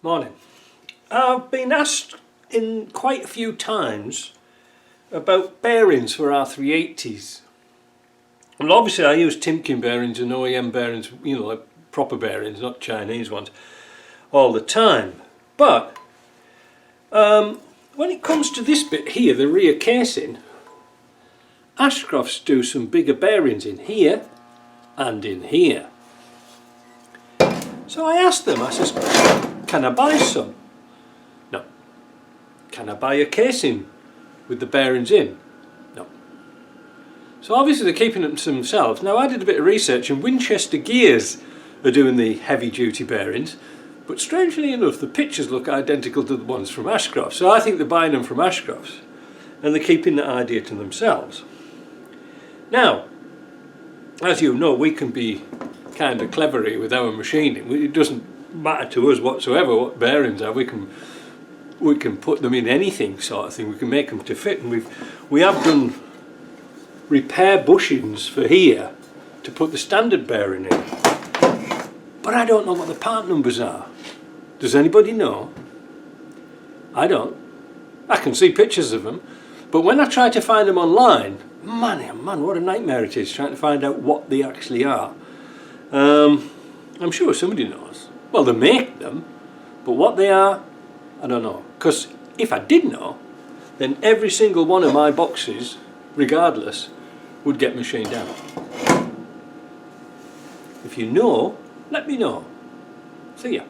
Morning. I've been asked in quite a few times about bearings for R380s. Well, obviously I use Timken bearings and OEM bearings, you know, like proper bearings, not Chinese ones, all the time. But when it comes to this bit here, the rear casing, Ashcroft's do some bigger bearings in here and in here. So I asked them, I says, can I buy some? No. Can I buy a casing with the bearings in? No. So obviously they're keeping it to themselves. Now I did a bit of research and Winchester Gears are doing the heavy duty bearings, but strangely enough the pictures look identical to the ones from Ashcroft. So I think they're buying them from Ashcroft's and they're keeping that idea to themselves. Now, as you know, we can be kind of clevery with our machining. It doesn't matter to us whatsoever what bearings are. We can put them in anything sort of thing. We can make them to fit, and we have done repair bushings for here to put the standard bearing in. But I don't know what the part numbers are. Does anybody know? I don't. I can see pictures of them, but when I try to find them online, man, oh man, what a nightmare it is trying to find out what they actually are. I'm sure somebody knows. Well, they make them, but what they are, I don't know. Because if I did know, then every single one of my boxes, regardless, would get machined out. If you know, let me know. See ya.